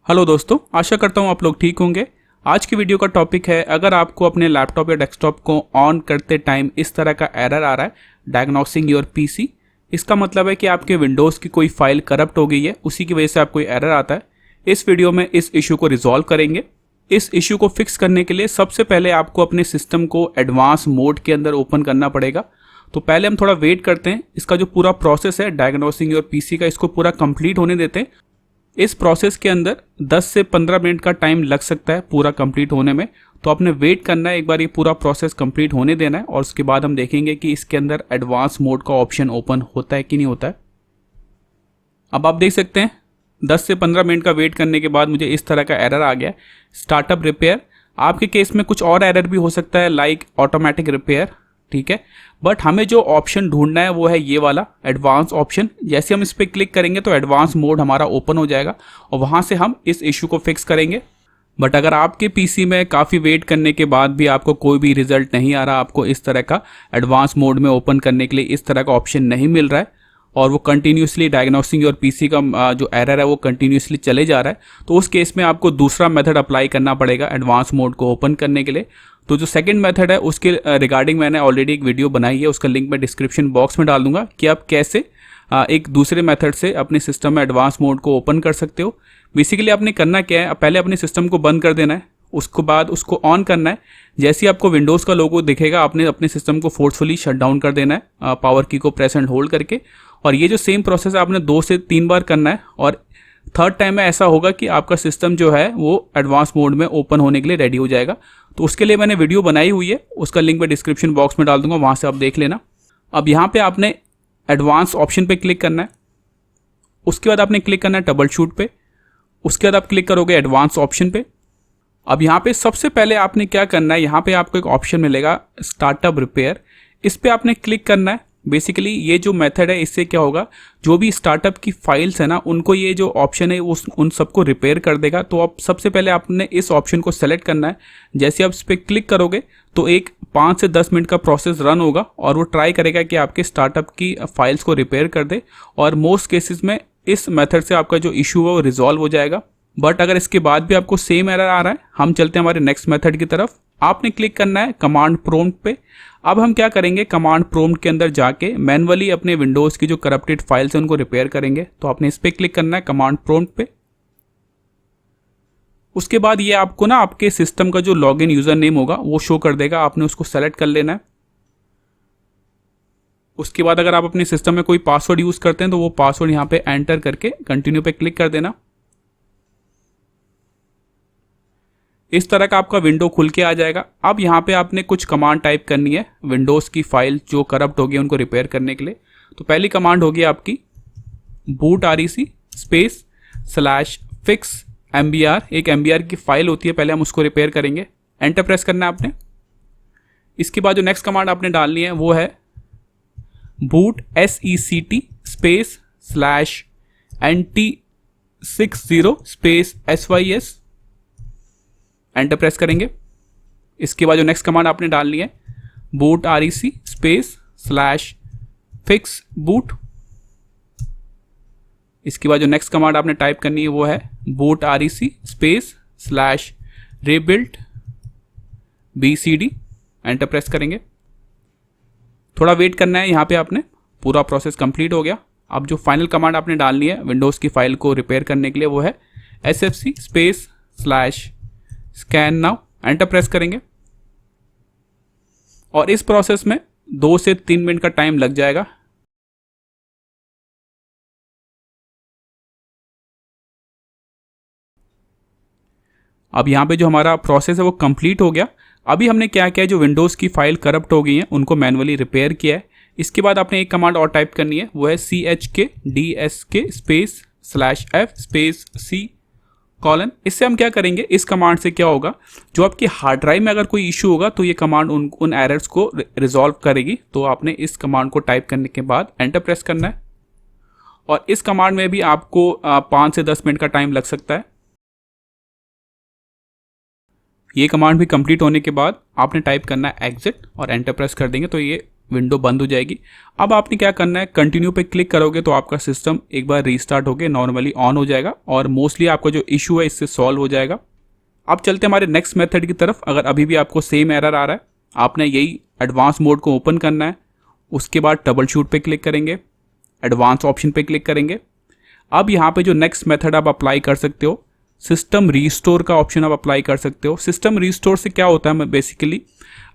Hello दोस्तों, आशा करता हूँ आप लोग ठीक होंगे। आज की वीडियो का टॉपिक है, अगर आपको अपने लैपटॉप या डेस्कटॉप को ऑन करते टाइम इस तरह का एरर आ रहा है, डायग्नोसिंग योर पीसी, इसका मतलब है कि आपके विंडोज़ की कोई फाइल करप्ट हो गई है, उसी की वजह से आपको एरर आता है। इस वीडियो में इस इशू को रिजॉल्व करेंगे। इस इशू को फिक्स करने के लिए सबसे पहले आपको अपने सिस्टम को एडवांस मोड के अंदर ओपन करना पड़ेगा। तो पहले हम थोड़ा वेट करते हैं, इसका जो पूरा प्रोसेस है डायग्नोसिंग योर पीसी का, इसको पूरा कंप्लीट होने देते हैं। इस प्रोसेस के अंदर 10 से 15 मिनट का टाइम लग सकता है पूरा कंप्लीट होने में, तो आपने वेट करना है, एक बार ये पूरा प्रोसेस कंप्लीट होने देना है और उसके बाद हम देखेंगे कि इसके अंदर एडवांस मोड का ऑप्शन ओपन होता है कि नहीं होता है। अब आप देख सकते हैं 10 से 15 मिनट का वेट करने के बाद मुझे इस तरह का एरर आ गया, स्टार्टअप रिपेयर। आपके केस में कुछ और एरर भी हो सकता है, लाइक ऑटोमेटिक रिपेयर, ठीक है। बट हमें जो ऑप्शन ढूंढना है वो है ये वाला एडवांस ऑप्शन। जैसे हम इस पर क्लिक करेंगे तो एडवांस मोड हमारा ओपन हो जाएगा और वहां से हम इस इशू को फिक्स करेंगे। बट अगर आपके पीसी में काफ़ी वेट करने के बाद भी आपको कोई भी रिजल्ट नहीं आ रहा, आपको इस तरह का एडवांस मोड में ओपन करने के लिए इस तरह का ऑप्शन नहीं मिल रहा है और वो कंटिन्यूसली डायग्नोसिंग और पीसी का जो एरर है वो कंटिन्यूसली चले जा रहा है, तो उस केस में आपको दूसरा मेथड अप्लाई करना पड़ेगा एडवांस मोड को ओपन करने के लिए। तो जो सेकंड मेथड है उसके रिगार्डिंग मैंने ऑलरेडी एक वीडियो बनाई है, उसका लिंक मैं डिस्क्रिप्शन बॉक्स में डाल दूंगा कि आप कैसे एक दूसरे मेथड से अपने सिस्टम में एडवांस मोड को ओपन कर सकते हो। बेसिकली आपने करना क्या है, पहले अपने सिस्टम को बंद कर देना है, उसके बाद उसको ऑन करना है। जैसे ही आपको विंडोज़ का लोगो दिखेगा, आपने अपने सिस्टम को फोर्सफुली शट डाउन कर देना है पावर की को प्रेस एंड होल्ड करके। और ये जो सेम प्रोसेस है आपने 2 से 3 बार करना है और थर्ड टाइम में ऐसा होगा कि आपका सिस्टम जो है वो एडवांस मोड में ओपन होने के लिए रेडी हो जाएगा। तो उसके लिए मैंने वीडियो बनाई हुई है, उसका लिंक मैं डिस्क्रिप्शन बॉक्स में डाल दूंगा, वहाँ से आप देख लेना। अब यहाँ पे आपने एडवांस ऑप्शन पे क्लिक करना है, उसके बाद आपने क्लिक करना है ट्रबल शूट पे, उसके बाद आप क्लिक करोगे एडवांस ऑप्शन पे। अब यहाँ पे सबसे पहले आपने क्या करना है, यहाँ पे आपको एक ऑप्शन मिलेगा स्टार्टअप रिपेयर, इस पर आपने क्लिक करना है। बेसिकली ये जो मेथड है इससे क्या होगा, जो भी स्टार्टअप की फाइल्स है ना, उनको ये जो ऑप्शन है उन सबको रिपेयर कर देगा। तो आप सबसे पहले आपने इस ऑप्शन को सेलेक्ट करना है। जैसे आप इस पर क्लिक करोगे तो एक 5 से 10 मिनट का प्रोसेस रन होगा और वो ट्राई करेगा कि आपके स्टार्टअप की फाइल्स को रिपेयर कर दे, और मोस्ट केसेस में इस मेथड से आपका जो इशू है वो रिजॉल्व हो जाएगा। बट अगर इसके बाद भी आपको सेम एरर आ रहा है, हम चलते हैं हमारे नेक्स्ट मेथड की तरफ। आपने क्लिक करना है कमांड प्रॉम्प्ट पे। अब हम क्या करेंगे, कमांड प्रॉम्प्ट के अंदर जाके मैन्युअली अपने विंडोज़ की जो करप्टेड फाइल्स हैं उनको रिपेयर करेंगे। तो आपने इस पर क्लिक करना है कमांड प्रॉम्प्ट पे। उसके बाद ये आपको ना आपके सिस्टम का जो लॉगिन यूजर नेम होगा वो शो कर देगा, आपने उसको सेलेक्ट कर लेना है। उसके बाद अगर आप अपने सिस्टम में कोई पासवर्ड यूज करते हैं तो वो पासवर्ड यहाँ पे एंटर करके कंटिन्यू पे क्लिक कर देना। इस तरह का आपका विंडो खुल के आ जाएगा। अब यहाँ पे आपने कुछ कमांड टाइप करनी है विंडोज़ की फाइल जो करप्ट होगी उनको रिपेयर करने के लिए। तो पहली कमांड होगी आपकी boot REC space /fix mbr। एक mbr की फाइल होती है, पहले हम उसको रिपेयर करेंगे, एंटर प्रेस करना है आपने। इसके बाद जो नेक्स्ट कमांड आपने डालनी है वो है boot SECT space /NT60 space SYS, enter press करेंगे। इसके बाद जो नेक्स्ट कमांड आपने डालनी है boot REC space /fix boot। इसके बाद जो नेक्स्ट कमांड आपने टाइप करनी है वो है boot REC space /rebuild BCD, enter press करेंगे। थोड़ा वेट करना है, यहाँ पे आपने पूरा प्रोसेस कंप्लीट हो गया। अब जो फाइनल कमांड आपने डालनी है विंडोज़ की फाइल को रिपेयर करने के लिए वो है SFC space /scan now, enter press करेंगे। और इस प्रोसेस में 2 से 3 मिनट का टाइम लग जाएगा। अब यहाँ पे जो हमारा प्रोसेस है वो कंप्लीट हो गया। अभी हमने क्या किया है, जो विंडोज़ की फाइल करप्ट हो गई हैं उनको मैन्युअली रिपेयर किया है। इसके बाद आपने एक कमांड और टाइप करनी है, वो है CHKDSK space /F space C colon. इससे हम क्या करेंगे, इस कमांड से क्या होगा, जो आपकी हार्ड ड्राइव में अगर कोई इशू होगा तो ये कमांड उन एरर्स को रिजॉल्व करेगी। तो आपने इस कमांड को टाइप करने के बाद एंटर प्रेस करना है और इस कमांड में भी आपको 5 से 10 मिनट का टाइम लग सकता है। ये कमांड भी कंप्लीट होने के बाद आपने टाइप करना है एग्जिट और एंटर प्रेस कर देंगे तो ये विंडो बंद हो जाएगी। अब आपने क्या करना है, कंटिन्यू पे क्लिक करोगे तो आपका सिस्टम एक बार रीस्टार्ट होकर नॉर्मली ऑन हो जाएगा और मोस्टली आपका जो इशू है इससे सॉल्व हो जाएगा। अब चलते हैं हमारे नेक्स्ट मेथड की तरफ। अगर अभी भी आपको सेम एरर आ रहा है, आपने यही एडवांस मोड को ओपन करना है, उसके बाद ट्रबल शूट पे क्लिक करेंगे, एडवांस ऑप्शन पे क्लिक करेंगे। अब यहाँ पे जो नेक्स्ट मेथड आप अप्लाई कर सकते हो, सिस्टम रीस्टोर का ऑप्शन आप अप्लाई कर सकते हो। सिस्टम रीस्टोर से क्या होता है, बेसिकली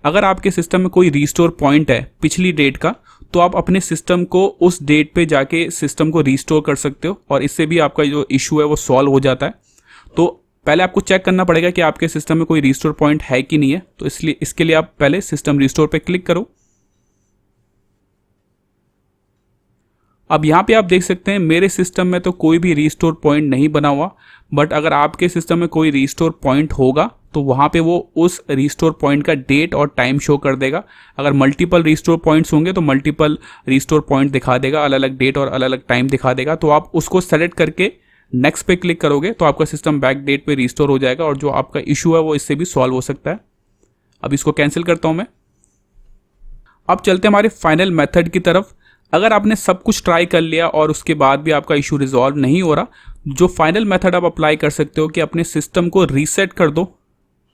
अगर आपके सिस्टम में कोई रीस्टोर पॉइंट है पिछली डेट का, तो आप अपने सिस्टम को उस डेट पे जाके सिस्टम को रीस्टोर कर सकते हो और इससे भी आपका जो इशू है वो सॉल्व हो जाता है। तो पहले आपको चेक करना पड़ेगा कि आपके सिस्टम में कोई रीस्टोर पॉइंट है कि नहीं है, तो इसलिए इसके लिए आप पहले सिस्टम रीस्टोर पे क्लिक करो। अब यहाँ पे आप देख सकते हैं मेरे सिस्टम में तो कोई भी रीस्टोर पॉइंट नहीं बना हुआ, बट अगर आपके सिस्टम में कोई रीस्टोर पॉइंट होगा तो वहाँ पे वो उस रीस्टोर पॉइंट का डेट और टाइम शो कर देगा। अगर मल्टीपल रीस्टोर पॉइंट्स होंगे तो मल्टीपल रीस्टोर पॉइंट दिखा देगा, अलग अलग डेट और अलग अलग टाइम दिखा देगा। तो आप उसको सेलेक्ट करके नेक्स्ट पे क्लिक करोगे तो आपका सिस्टम बैक डेट पे रीस्टोर हो जाएगा और जो आपका इशू है वो इससे भी सॉल्व हो सकता है। अब इसको कैंसिल करता हूँ मैं। अब चलते हैं हमारे फाइनल मेथड की तरफ। अगर आपने सब कुछ ट्राई कर लिया और उसके बाद भी आपका इशू रिजॉल्व नहीं हो रहा, जो फाइनल मेथड आप अप्लाई कर सकते हो कि अपने सिस्टम को रीसेट कर दो।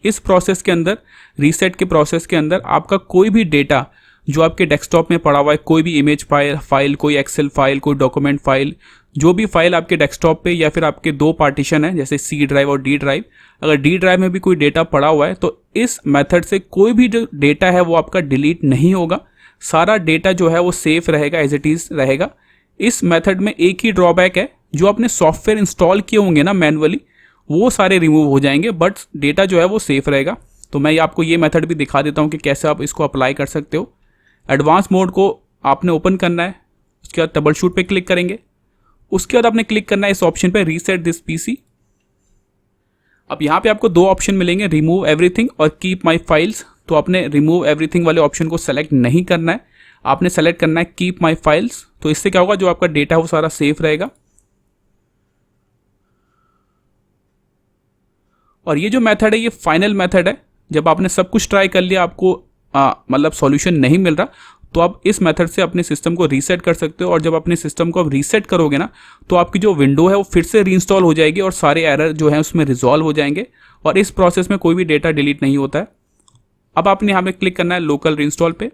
इस प्रोसेस के अंदर, रीसेट के प्रोसेस के अंदर आपका कोई भी डेटा जो आपके डेस्कटॉप में पड़ा हुआ है, कोई भी इमेज फाइल, कोई एक्सेल फाइल, कोई डॉक्यूमेंट फाइल, जो भी फाइल आपके डेस्कटॉप पे या फिर आपके दो पार्टीशन है जैसे सी ड्राइव और डी ड्राइव, अगर डी ड्राइव में भी कोई डेटा पड़ा हुआ है तो इस मेथड से कोई भी जो डेटा है वो आपका डिलीट नहीं होगा। सारा डेटा जो है वो सेफ रहेगा, एज इट इज रहेगा। इस मेथड में एक ही ड्रॉबैक है, जो आपने सॉफ्टवेयर इंस्टॉल किए होंगे ना मैनुअली, वो सारे रिमूव हो जाएंगे, बट डेटा जो है वो सेफ रहेगा। तो मैं आपको ये मेथड भी दिखा देता हूँ कि कैसे आप इसको अप्लाई कर सकते हो। एडवांस मोड को आपने ओपन करना है, उसके बाद ट्रबल शूट पे क्लिक करेंगे, उसके बाद आपने क्लिक करना है इस ऑप्शन पे रीसेट दिस पीसी। अब यहाँ पे आपको दो ऑप्शन मिलेंगे, रिमूव एवरीथिंग और कीप माई फाइल्स। तो आपने रिमूव एवरीथिंग वाले ऑप्शन को सेलेक्ट नहीं करना है, आपने सेलेक्ट करना है कीप माई फाइल्स। तो इससे क्या होगा, जो आपका डेटा है वो सारा सेफ रहेगा। और ये जो मेथड है ये फाइनल मेथड है। जब आपने सब कुछ ट्राई कर लिया, आपको मतलब सॉल्यूशन नहीं मिल रहा, तो आप इस मेथड से अपने सिस्टम को रीसेट कर सकते हो। और जब अपने सिस्टम को आप रीसेट करोगे ना, तो आपकी जो विंडो है वो फिर से रीइंस्टॉल हो जाएगी और सारे एरर जो है उसमें रिजॉल्व हो जाएंगे और इस प्रोसेस में कोई भी डेटा डिलीट नहीं होता है। अब आपने यहाँ पे क्लिक करना है लोकल रीइंस्टॉल पे।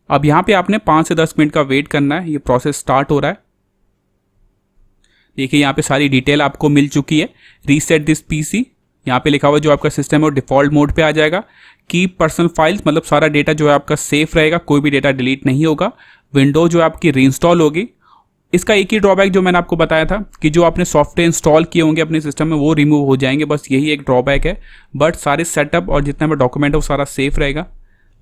अब यहाँ पे आपने 5 से 10 मिनट का वेट करना है, ये प्रोसेस स्टार्ट हो रहा है। देखिए यहाँ पे सारी डिटेल आपको मिल चुकी है। रीसेट दिस पीसी, यहाँ पे लिखा हुआ जो आपका सिस्टम है वो डिफॉल्ट मोड पे आ जाएगा। कीप पर्सनल फाइल्स, मतलब सारा डेटा जो है आपका सेफ रहेगा, कोई भी डेटा डिलीट नहीं होगा। विंडो जो है आपकी रीइंस्टॉल होगी। इसका एक ही ड्रॉबैक जो मैंने आपको बताया था कि जो आपने सॉफ्टवेयर इंस्टॉल किए होंगे अपने सिस्टम में वो रिमूव हो जाएंगे, बस यही एक ड्रॉबैक है। बट सारे सेटअप और जितना भी डॉक्यूमेंट है वो सारा सेफ रहेगा।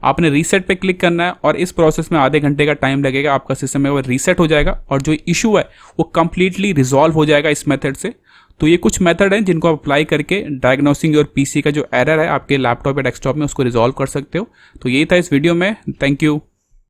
आपने रीसेट पे क्लिक करना है और इस प्रोसेस में आधे घंटे का टाइम लगेगा, आपका सिस्टम में वो रीसेट हो जाएगा और जो इशू है वो कंप्लीटली रिजॉल्व हो जाएगा इस मेथड से। तो ये कुछ मेथड हैं जिनको अप्लाई करके डायग्नोसिंग योर पीसी का जो एरर है आपके लैपटॉप या डेस्कटॉप में उसको रिजॉल्व कर सकते हो। तो यही था इस वीडियो में। Thank you.